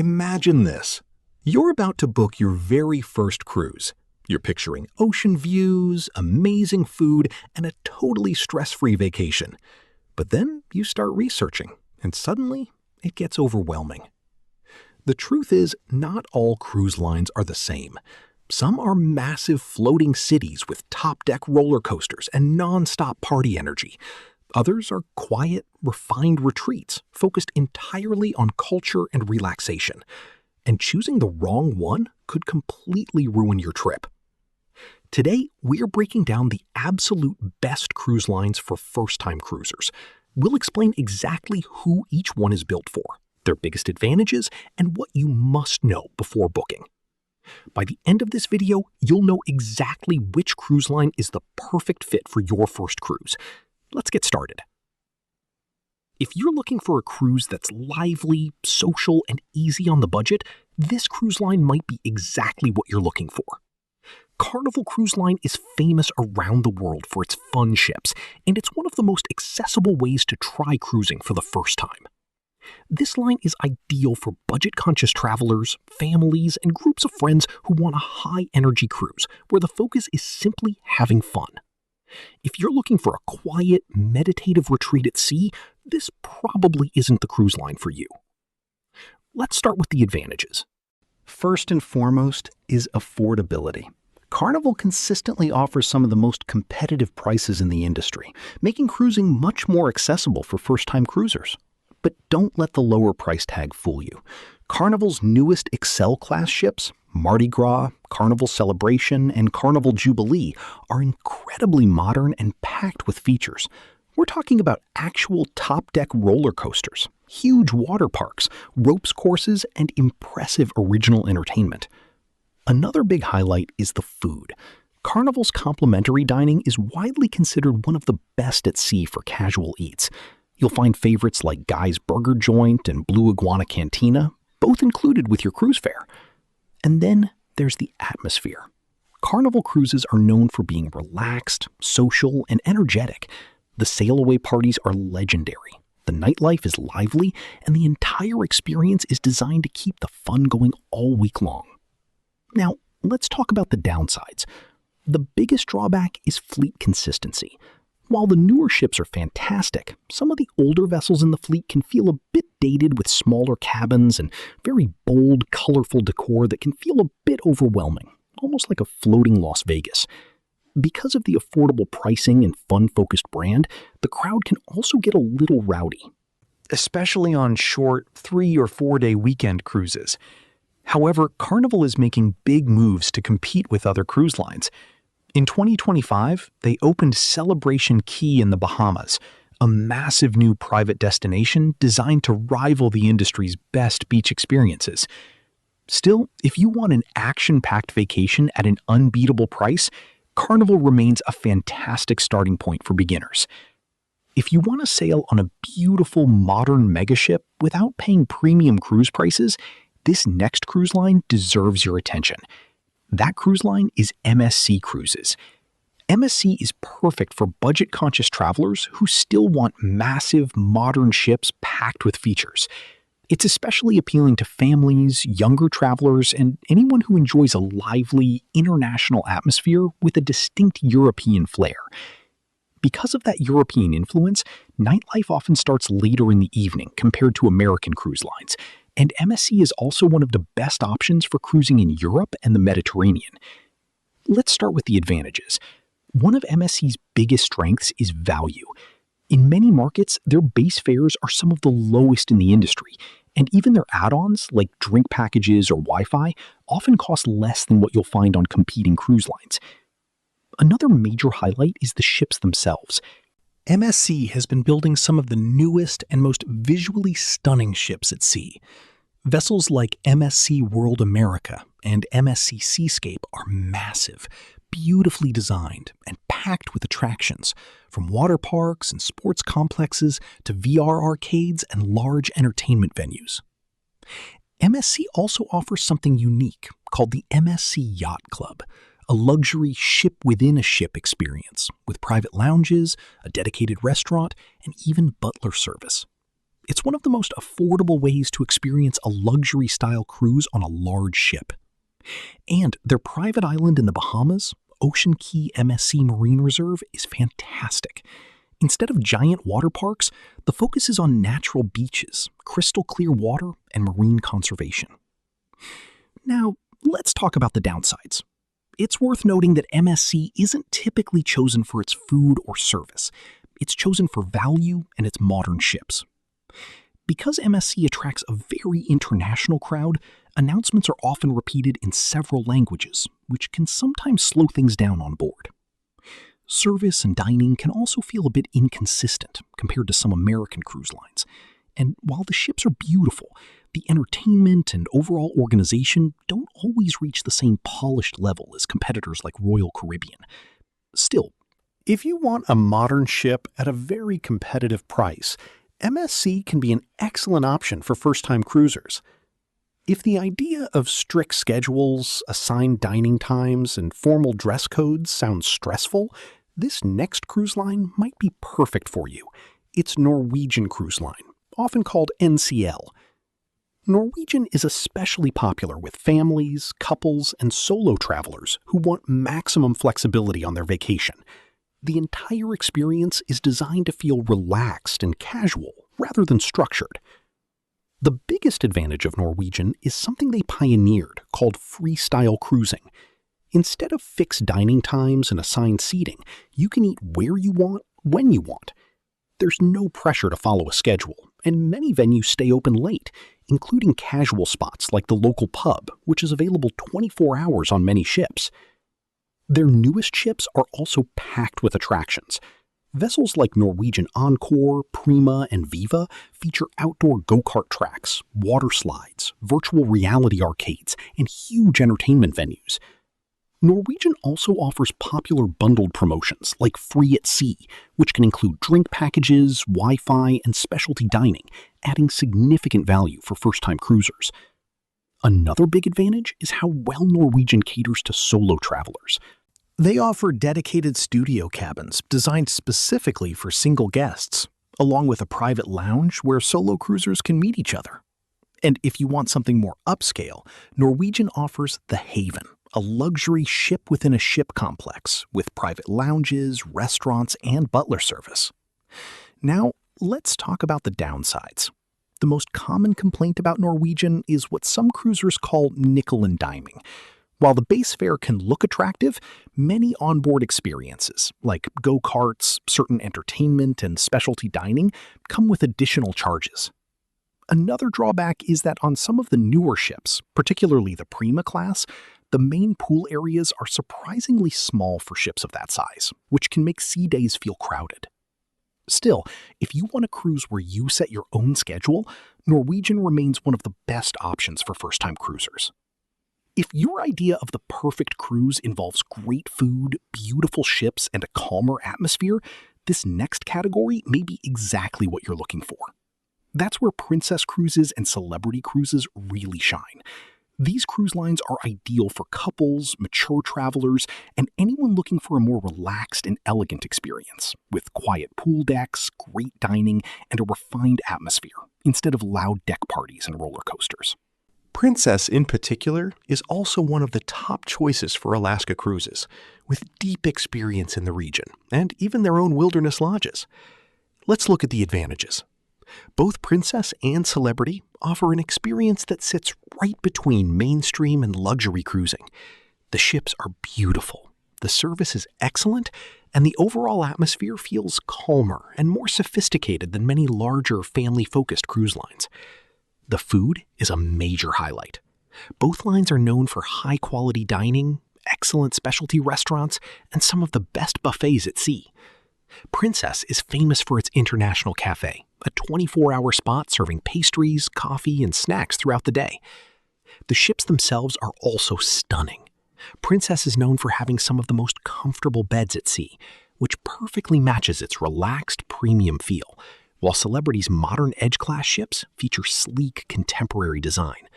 Imagine this. You're about to book your very first cruise. You're picturing ocean views, amazing food, and a totally stress-free vacation. But then you start researching, and suddenly it gets overwhelming. The truth is, not all cruise lines are the same. Some are massive floating cities with top-deck roller coasters and non-stop party energy. Others are quiet, refined retreats focused entirely on culture and relaxation. And choosing the wrong one could completely ruin your trip. Today, we're breaking down the absolute best cruise lines for first-time cruisers. We'll explain exactly who each one is built for, their biggest advantages, and what you must know before booking. By the end of this video, you'll know exactly which cruise line is the perfect fit for your first cruise. Let's get started. If you're looking for a cruise that's lively, social, and easy on the budget, this cruise line might be exactly what you're looking for. Carnival Cruise Line is famous around the world for its fun ships, and it's one of the most accessible ways to try cruising for the first time. This line is ideal for budget-conscious travelers, families, and groups of friends who want a high-energy cruise where the focus is simply having fun. If you're looking for a quiet, meditative retreat at sea, this probably isn't the cruise line for you. Let's start with the advantages. First and foremost is affordability. Carnival consistently offers some of the most competitive prices in the industry, making cruising much more accessible for first-time cruisers. But don't let the lower price tag fool you. Carnival's newest Excel-class ships, Mardi Gras, Carnival Celebration, and Carnival Jubilee, are incredibly modern and packed with features. We're talking about actual top-deck roller coasters, huge water parks, ropes courses, and impressive original entertainment. Another big highlight is the food. Carnival's complimentary dining is widely considered one of the best at sea for casual eats. You'll find favorites like Guy's Burger Joint and Blue Iguana Cantina, both included with your cruise fare. And then there's the atmosphere. Carnival cruises are known for being relaxed, social, and energetic. The sail-away parties are legendary. The nightlife is lively, and the entire experience is designed to keep the fun going all week long. Now, let's talk about the downsides. The biggest drawback is fleet consistency. While the newer ships are fantastic, some of the older vessels in the fleet can feel a bit dated with smaller cabins and very bold, colorful decor that can feel a bit overwhelming, almost like a floating Las Vegas. Because of the affordable pricing and fun-focused brand, the crowd can also get a little rowdy, especially on short 3- or 4-day weekend cruises. However, Carnival is making big moves to compete with other cruise lines. In 2025, they opened Celebration Key in the Bahamas, a massive new private destination designed to rival the industry's best beach experiences. Still, if you want an action-packed vacation at an unbeatable price, Carnival remains a fantastic starting point for beginners. If you want to sail on a beautiful modern megaship without paying premium cruise prices, this next cruise line deserves your attention. That cruise line is MSC Cruises. MSC is perfect for budget-conscious travelers who still want massive, modern ships packed with features. It's especially appealing to families, younger travelers, and anyone who enjoys a lively, international atmosphere with a distinct European flair. Because of that European influence, nightlife often starts later in the evening compared to American cruise lines, and MSC is also one of the best options for cruising in Europe and the Mediterranean. Let's start with the advantages. One of MSC's biggest strengths is value. In many markets, their base fares are some of the lowest in the industry, and even their add-ons, like drink packages or Wi-Fi, often cost less than what you'll find on competing cruise lines. Another major highlight is the ships themselves. MSC has been building some of the newest and most visually stunning ships at sea. Vessels like MSC World America and MSC Seascape are massive, beautifully designed, and packed with attractions, from water parks and sports complexes to VR arcades and large entertainment venues. MSC also offers something unique called the MSC Yacht Club, a luxury ship-within-a-ship experience with private lounges, a dedicated restaurant, and even butler service. It's one of the most affordable ways to experience a luxury-style cruise on a large ship. And their private island in the Bahamas, Ocean Key MSC Marine Reserve, is fantastic. Instead of giant water parks, the focus is on natural beaches, crystal clear water, and marine conservation. Now, let's talk about the downsides. It's worth noting that MSC isn't typically chosen for its food or service. It's chosen for value and its modern ships. Because MSC attracts a very international crowd, announcements are often repeated in several languages, which can sometimes slow things down on board. Service and dining can also feel a bit inconsistent compared to some American cruise lines. And while the ships are beautiful, the entertainment and overall organization don't always reach the same polished level as competitors like Royal Caribbean. Still, if you want a modern ship at a very competitive price, MSC can be an excellent option for first-time cruisers. If the idea of strict schedules, assigned dining times, and formal dress codes sounds stressful, this next cruise line might be perfect for you. It's Norwegian Cruise Line, often called NCL. Norwegian is especially popular with families, couples, and solo travelers who want maximum flexibility on their vacation. The entire experience is designed to feel relaxed and casual rather than structured. The biggest advantage of Norwegian is something they pioneered called freestyle cruising. Instead of fixed dining times and assigned seating, you can eat where you want, when you want. There's no pressure to follow a schedule, and many venues stay open late, including casual spots like the local pub, which is available 24 hours on many ships. Their newest ships are also packed with attractions. Vessels like Norwegian Encore, Prima, and Viva feature outdoor go-kart tracks, water slides, virtual reality arcades, and huge entertainment venues. Norwegian also offers popular bundled promotions like Free at Sea, which can include drink packages, Wi-Fi, and specialty dining, adding significant value for first-time cruisers. Another big advantage is how well Norwegian caters to solo travelers. They offer dedicated studio cabins designed specifically for single guests, along with a private lounge where solo cruisers can meet each other. And if you want something more upscale, Norwegian offers The Haven, a luxury ship-within-a-ship complex with private lounges, restaurants, and butler service. Now, let's talk about the downsides. The most common complaint about Norwegian is what some cruisers call nickel and diming. While the base fare can look attractive, many onboard experiences, like go-karts, certain entertainment, and specialty dining, come with additional charges. Another drawback is that on some of the newer ships, particularly the Prima class, the main pool areas are surprisingly small for ships of that size, which can make sea days feel crowded. Still, if you want a cruise where you set your own schedule, Norwegian remains one of the best options for first-time cruisers. If your idea of the perfect cruise involves great food, beautiful ships, and a calmer atmosphere, this next category may be exactly what you're looking for. That's where Princess Cruises and Celebrity Cruises really shine. These cruise lines are ideal for couples, mature travelers, and anyone looking for a more relaxed and elegant experience, with quiet pool decks, great dining, and a refined atmosphere, instead of loud deck parties and roller coasters. Princess, in particular, is also one of the top choices for Alaska cruises, with deep experience in the region, and even their own wilderness lodges. Let's look at the advantages. Both Princess and Celebrity offer an experience that sits right between mainstream and luxury cruising. The ships are beautiful, the service is excellent, and the overall atmosphere feels calmer and more sophisticated than many larger family-focused cruise lines. The food is a major highlight. Both lines are known for high-quality dining, excellent specialty restaurants, and some of the best buffets at sea. Princess is famous for its International Cafe, a 24-hour spot serving pastries, coffee, and snacks throughout the day. The ships themselves are also stunning. Princess is known for having some of the most comfortable beds at sea, which perfectly matches its relaxed, premium feel, while Celebrity's modern Edge-class ships feature sleek, contemporary design.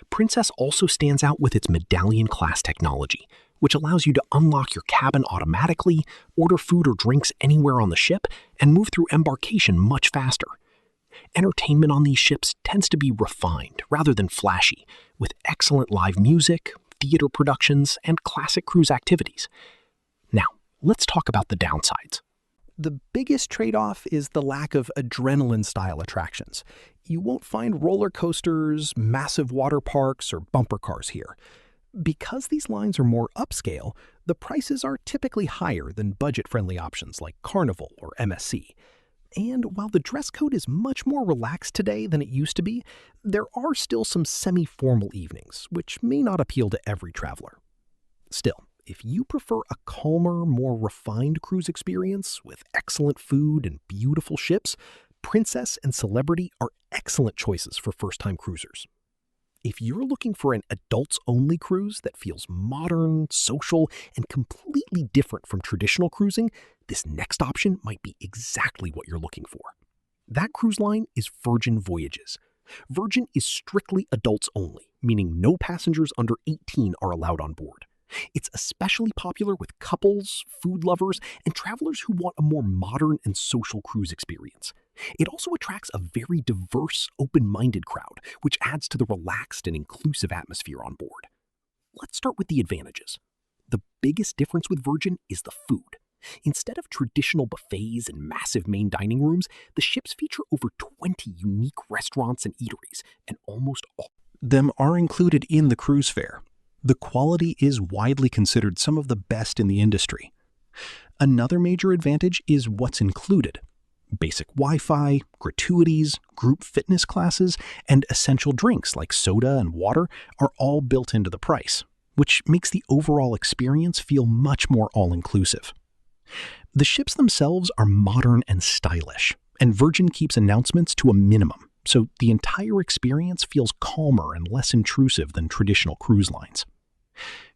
Princess also stands out with its Medallion-class technology, which allows you to unlock your cabin automatically, order food or drinks anywhere on the ship, and move through embarkation much faster. Entertainment on these ships tends to be refined rather than flashy, with excellent live music, theater productions, and classic cruise activities. Now, let's talk about the downsides. The biggest trade-off is the lack of adrenaline-style attractions. You won't find roller coasters, massive water parks, or bumper cars here. Because these lines are more upscale, the prices are typically higher than budget-friendly options like Carnival or MSC. And while the dress code is much more relaxed today than it used to be, there are still some semi-formal evenings, which may not appeal to every traveler. Still, if you prefer a calmer, more refined cruise experience with excellent food and beautiful ships, Princess and Celebrity are excellent choices for first-time cruisers. If you're looking for an adults-only cruise that feels modern, social, and completely different from traditional cruising, this next option might be exactly what you're looking for. That cruise line is Virgin Voyages. Virgin is strictly adults only, meaning no passengers under 18 are allowed on board. It's especially popular with couples, food lovers, and travelers who want a more modern and social cruise experience. It also attracts a very diverse, open-minded crowd, which adds to the relaxed and inclusive atmosphere on board. Let's start with the advantages. The biggest difference with Virgin is the food. Instead of traditional buffets and massive main dining rooms, the ships feature over 20 unique restaurants and eateries, and almost all of them are included in the cruise fare. The quality is widely considered some of the best in the industry. Another major advantage is what's included. Basic Wi-Fi, gratuities, group fitness classes, and essential drinks like soda and water are all built into the price, which makes the overall experience feel much more all-inclusive. The ships themselves are modern and stylish, and Virgin keeps announcements to a minimum, so the entire experience feels calmer and less intrusive than traditional cruise lines.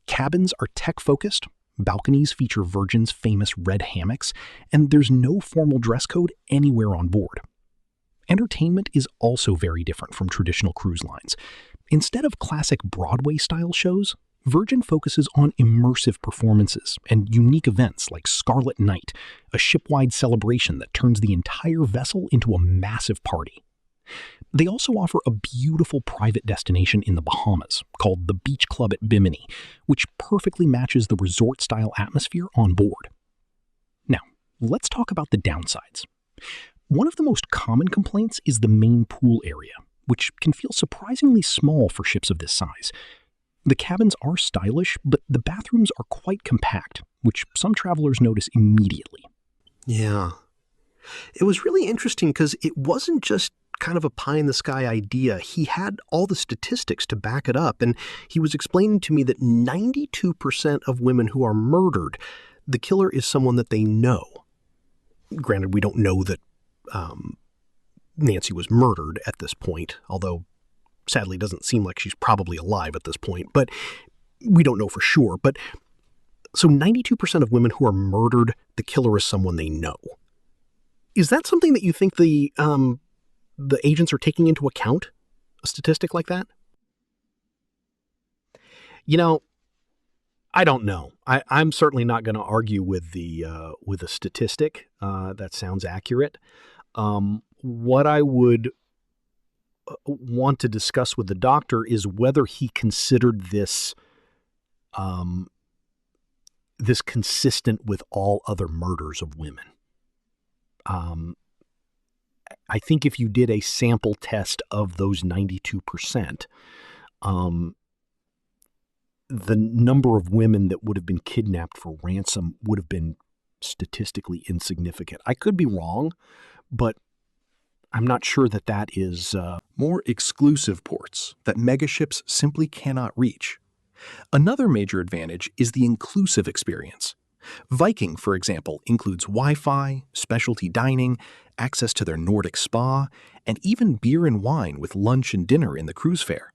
Cabins are tech-focused, balconies feature Virgin's famous red hammocks, and there's no formal dress code anywhere on board. Entertainment is also very different from traditional cruise lines. Instead of classic Broadway-style shows, Virgin focuses on immersive performances and unique events like Scarlet Night, a ship-wide celebration that turns the entire vessel into a massive party. They also offer a beautiful private destination in the Bahamas called the Beach Club at Bimini, which perfectly matches the resort-style atmosphere on board. Now, let's talk about the downsides. One of the most common complaints is the main pool area, which can feel surprisingly small for ships of this size. The cabins are stylish, but the bathrooms are quite compact, which some travelers notice immediately. Yeah. It was really interesting because it wasn't just kind of a pie-in-the-sky idea. He had all the statistics to back it up, and he was explaining to me that 92% of women who are murdered, the killer is someone that they know. Granted, we don't know that Nancy was murdered at this point, although sadly it doesn't seem like she's probably alive at this point, but we don't know for sure. But so 92% of women who are murdered, the killer is someone they know. Is that something that you think the agents are taking into account, a statistic like that? You know, I don't know. I'm certainly not going to argue with the statistic. That sounds accurate. What I would want to discuss with the doctor is whether he considered this this consistent with all other murders of women. I think if you did a sample test of those 92%, the number of women that would have been kidnapped for ransom would have been statistically insignificant. I could be wrong, but I'm not sure that that is... More exclusive ports that megaships simply cannot reach. Another major advantage is the inclusive experience. Viking, for example, includes Wi-Fi, specialty dining, access to their Nordic spa, and even beer and wine with lunch and dinner in the cruise fare.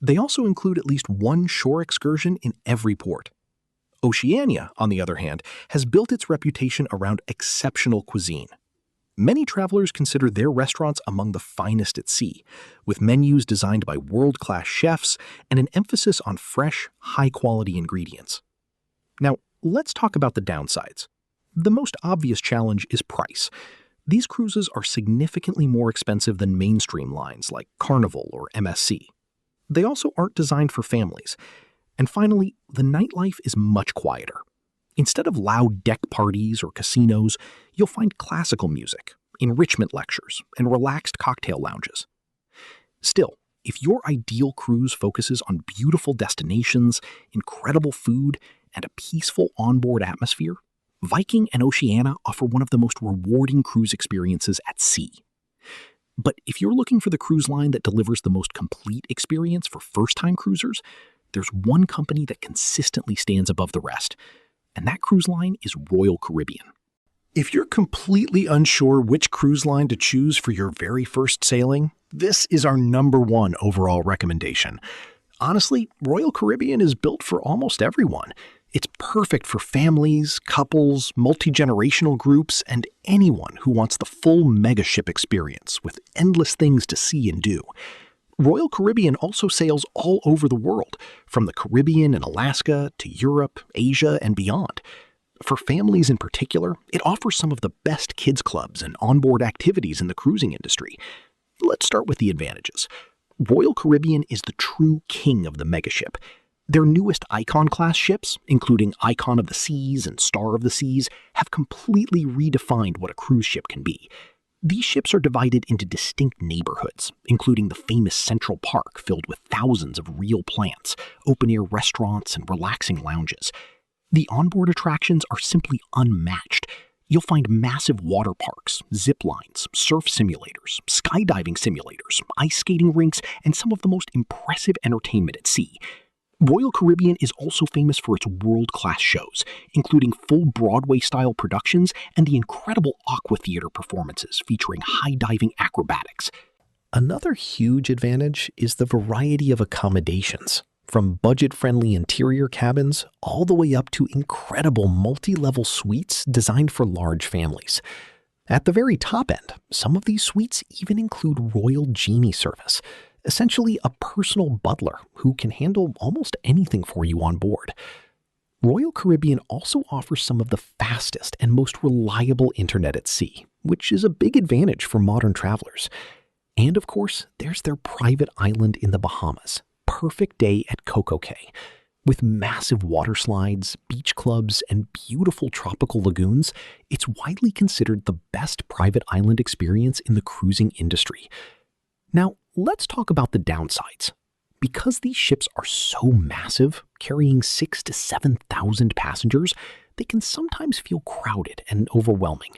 They also include at least one shore excursion in every port. Oceania, on the other hand, has built its reputation around exceptional cuisine. Many travelers consider their restaurants among the finest at sea, with menus designed by world-class chefs and an emphasis on fresh, high-quality ingredients. Now, let's talk about the downsides. The most obvious challenge is price. These cruises are significantly more expensive than mainstream lines like Carnival or MSC. They also aren't designed for families. And finally, the nightlife is much quieter. Instead of loud deck parties or casinos, you'll find classical music, enrichment lectures, and relaxed cocktail lounges. Still, if your ideal cruise focuses on beautiful destinations, incredible food, and a peaceful onboard atmosphere, Viking and Oceania offer one of the most rewarding cruise experiences at sea. But if you're looking for the cruise line that delivers the most complete experience for first-time cruisers, there's one company that consistently stands above the rest, and that cruise line is Royal Caribbean. If you're completely unsure which cruise line to choose for your very first sailing, this is our #1 overall recommendation. Honestly, Royal Caribbean is built for almost everyone. It's perfect for families, couples, multi-generational groups, and anyone who wants the full megaship experience with endless things to see and do. Royal Caribbean also sails all over the world, from the Caribbean and Alaska to Europe, Asia, and beyond. For families in particular, it offers some of the best kids clubs and onboard activities in the cruising industry. Let's start with the advantages. Royal Caribbean is the true king of the megaship. Their newest Icon-class ships, including Icon of the Seas and Star of the Seas, have completely redefined what a cruise ship can be. These ships are divided into distinct neighborhoods, including the famous Central Park filled with thousands of real plants, open-air restaurants, and relaxing lounges. The onboard attractions are simply unmatched. You'll find massive water parks, zip lines, surf simulators, skydiving simulators, ice skating rinks, and some of the most impressive entertainment at sea. Royal Caribbean is also famous for its world-class shows, including full Broadway-style productions and the incredible Aqua Theater performances featuring high-diving acrobatics. Another huge advantage is the variety of accommodations, from budget-friendly interior cabins all the way up to incredible multi-level suites designed for large families. At the very top end, some of these suites even include Royal Genie service, essentially a personal butler who can handle almost anything for you on board. Royal Caribbean also offers some of the fastest and most reliable internet at sea, which is a big advantage for modern travelers. And of course, there's their private island in the Bahamas, Perfect Day at Coco Cay. With massive water slides, beach clubs, and beautiful tropical lagoons, it's widely considered the best private island experience in the cruising industry. Now, let's talk about the downsides. Because these ships are so massive, carrying 6,000 to 7,000 passengers, they can sometimes feel crowded and overwhelming.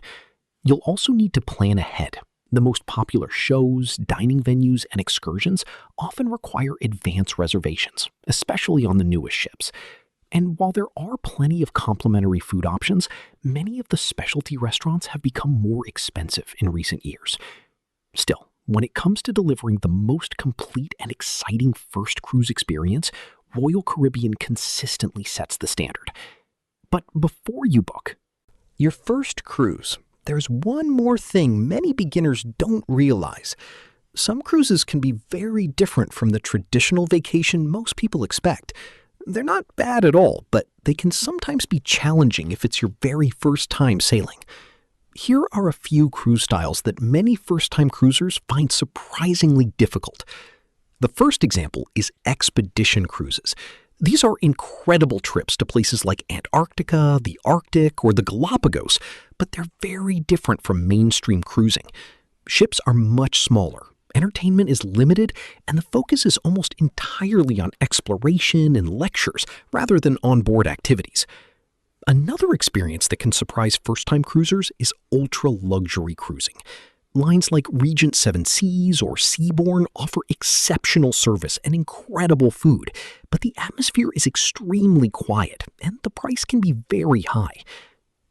You'll also need to plan ahead. The most popular shows, dining venues, and excursions often require advance reservations, especially on the newest ships. And while there are plenty of complimentary food options, many of the specialty restaurants have become more expensive in recent years. Still, when it comes to delivering the most complete and exciting first cruise experience, Royal Caribbean consistently sets the standard. But before you book your first cruise, there's one more thing many beginners don't realize. Some cruises can be very different from the traditional vacation most people expect. They're not bad at all, but they can sometimes be challenging if it's your very first time sailing. Here are a few cruise styles that many first-time cruisers find surprisingly difficult. The first example is expedition cruises. These are incredible trips to places like Antarctica, the Arctic, or the Galapagos, but they're very different from mainstream cruising. Ships are much smaller, entertainment is limited, and the focus is almost entirely on exploration and lectures rather than onboard activities. Another experience that can surprise first-time cruisers is ultra-luxury cruising. Lines like Regent Seven Seas or Seabourn offer exceptional service and incredible food, but the atmosphere is extremely quiet and the price can be very high.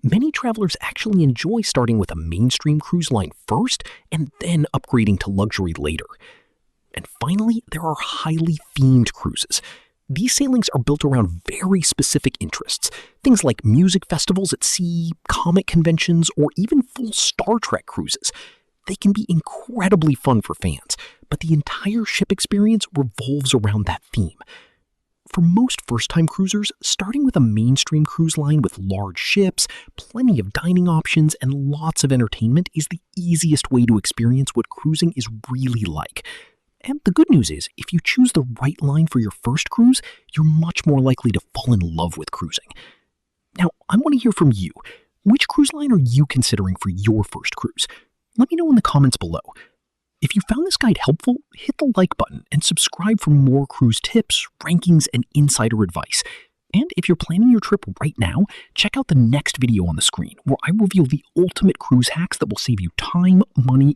Many travelers actually enjoy starting with a mainstream cruise line first and then upgrading to luxury later. And finally, there are highly themed cruises. These sailings are built around very specific interests, things like music festivals at sea, comic conventions, or even full Star Trek cruises. They can be incredibly fun for fans, but the entire ship experience revolves around that theme. For most first-time cruisers, starting with a mainstream cruise line with large ships, plenty of dining options, and lots of entertainment is the easiest way to experience what cruising is really like. And the good news is, if you choose the right line for your first cruise, you're much more likely to fall in love with cruising. Now, I want to hear from you. Which cruise line are you considering for your first cruise? Let me know in the comments below. If you found this guide helpful, hit the like button and subscribe for more cruise tips, rankings, and insider advice. And if you're planning your trip right now, check out the next video on the screen where I reveal the ultimate cruise hacks that will save you time, money,